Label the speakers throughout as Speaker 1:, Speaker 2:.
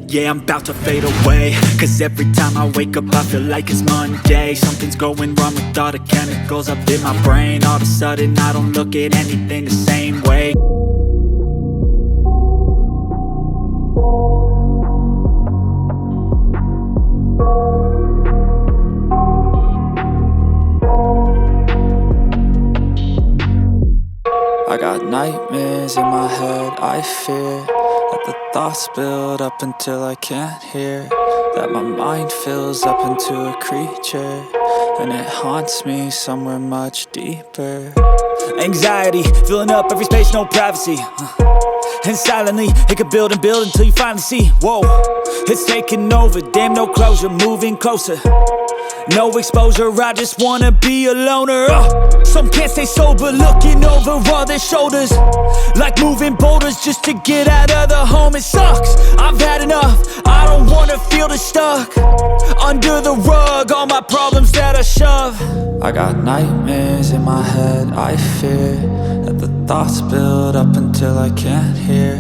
Speaker 1: yeah, I'm about to fade away. Cause every time I wake up I feel like it's Monday. Something's going wrong with all the chemicals up in my brain. All of a sudden I don't look at anything the same way. I got nightmares in my head, I fear that the thoughts build up until I can't hear, that my mind fills up into a creature, and it haunts me somewhere much deeper. Anxiety, filling up every space, no privacy. And silently, it could build and build until you finally see, whoa, it's taking over, damn, no closure, moving closer. No exposure, I just wanna be a loner. Some can't stay sober, looking over all their shoulders, like moving boulders just to get out of the home. It sucks, I've had enough, I don't wanna feel the stuck under the rug, all my problems that I shove. I got nightmares in my head, I fear that the thoughts build up until I can't hear,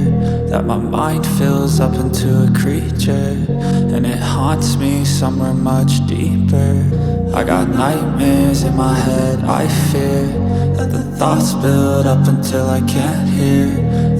Speaker 1: that my mind fills up into a creature, and it haunts me somewhere much deeper. I got nightmares in my head, I fear that the thoughts build up until I can't hear,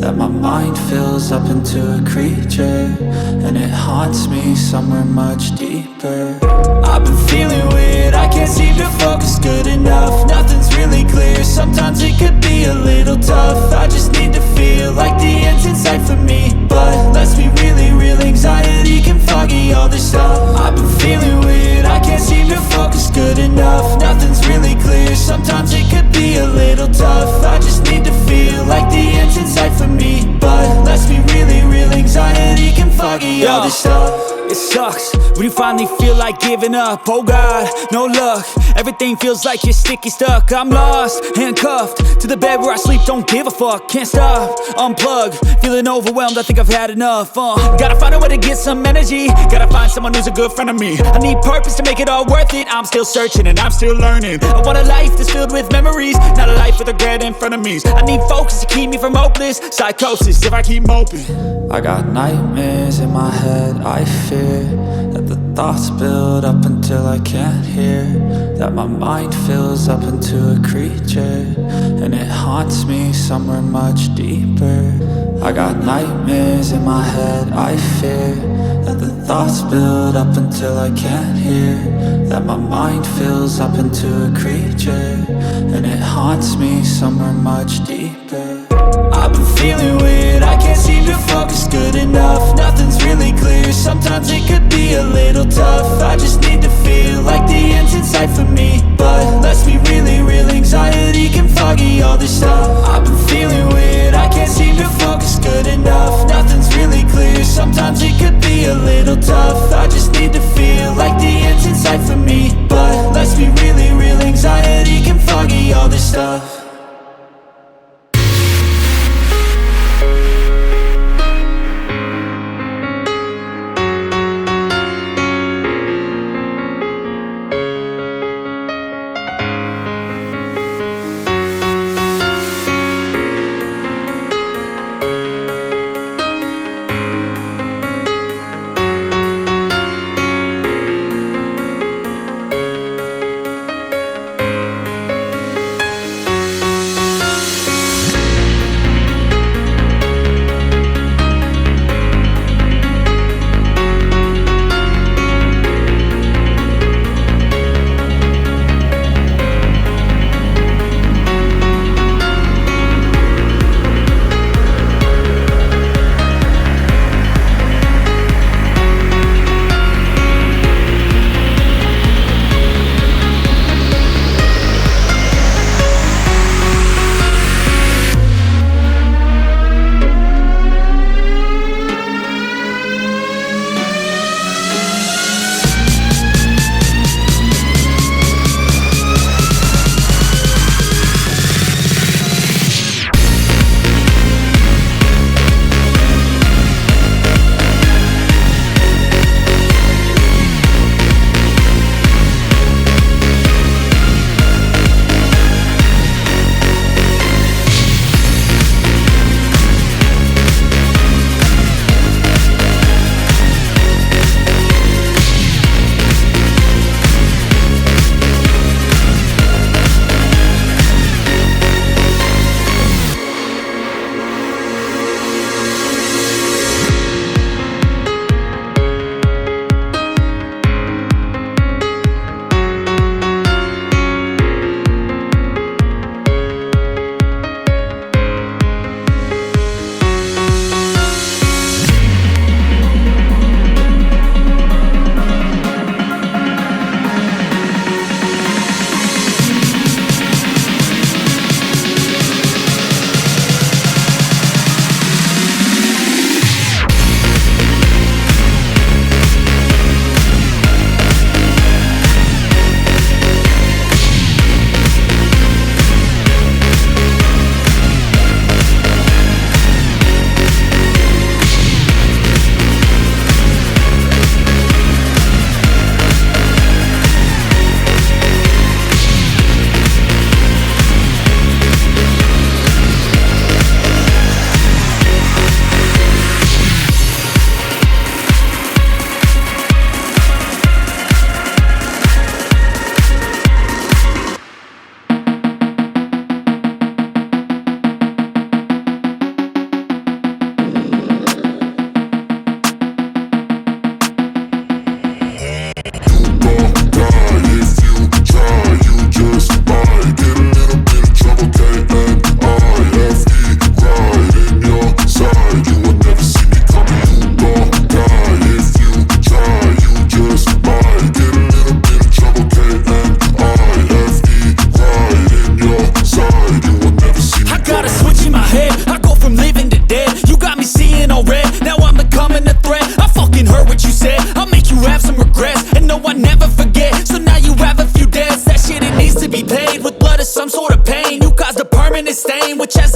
Speaker 1: that my mind fills up into a creature, and it haunts me somewhere much deeper. I've been feeling weird, I can't seem to focus good enough. Nothing's really clear, sometimes it could be a little tough. I just need to feel like the end's in sight for me, but let's be really real, anxiety can foggy all this stuff. I've been feeling weird, I can't seem to focus good enough. Nothing's really clear, sometimes it could be a little tough. I just need to feel like the end's in sight for me, but let's be really real, anxiety can foggy all this stuff. It sucks when you finally feel like giving up. Oh God, no luck, everything feels like you're sticky stuck. I'm lost, handcuffed to the bed where I sleep, don't give a fuck. Can't stop, unplug, feeling overwhelmed, I think I've had enough. Gotta find a way to get some energy, gotta find someone who's a good friend of me. I need purpose to make it all worth it, I'm still searching and I'm still learning. I want a life that's filled with memories, not a life with regret in front of me. I need focus to keep me from hopeless psychosis if I keep moping. I got nightmares in my head, I fear that the thoughts build up until I can't hear, that my mind fills up into a creature, and it haunts me somewhere much deeper. I got nightmares in my head, I fear that the thoughts build up until I can't hear, that my mind fills up into a creature, and it haunts me somewhere much deeper. I've been feeling weird, I can't seem to focus good enough. Nothing's really clear, sometimes it could be a little tough. I just need to feel like the end's in sight for me, but let's be really real, anxiety can foggy all this stuff. I've been feeling weird, I can't seem to focus good enough. Nothing's really clear, sometimes it could be a little tough. I just need to feel like the end's in sight for me, but let's be really real, anxiety can foggy all this stuff.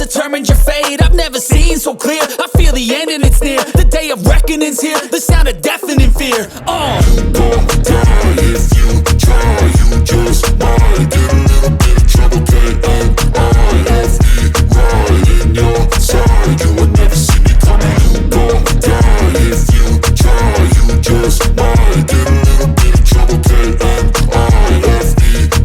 Speaker 2: determined your fate. I've never seen so clear. I feel the end and it's near. The day of reckoning's here. The sound of deafening fear.
Speaker 3: You gon' die if you try. You just might get a little bit of trouble, K-N-I-F-E, right in your side. You will never see me coming. You gon' die if you try. You just might get a little bit of trouble, K-N-I-F-E,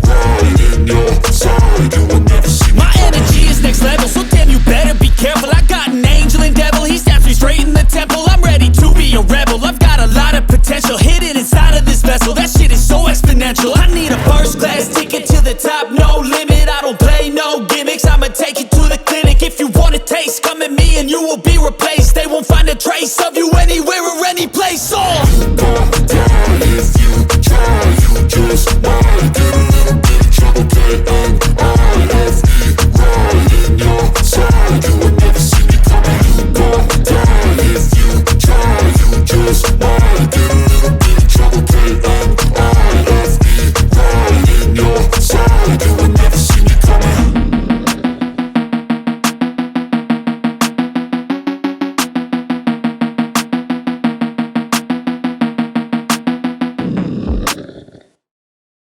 Speaker 3: right in your side. You will never see me
Speaker 2: coming. My energy is next level, so damn you better be careful. I got an angel and devil, he snaps me straight in the temple. I'm ready to be a rebel. I've got a lot of potential hidden inside of this vessel. That shit is so exponential. I need a first class ticket to the top, no limit. I don't play no gimmicks, I'ma take you to the clinic. If you want a taste, come at me and you will be replaced. They won't find a trace of you anywhere or any place. Oh!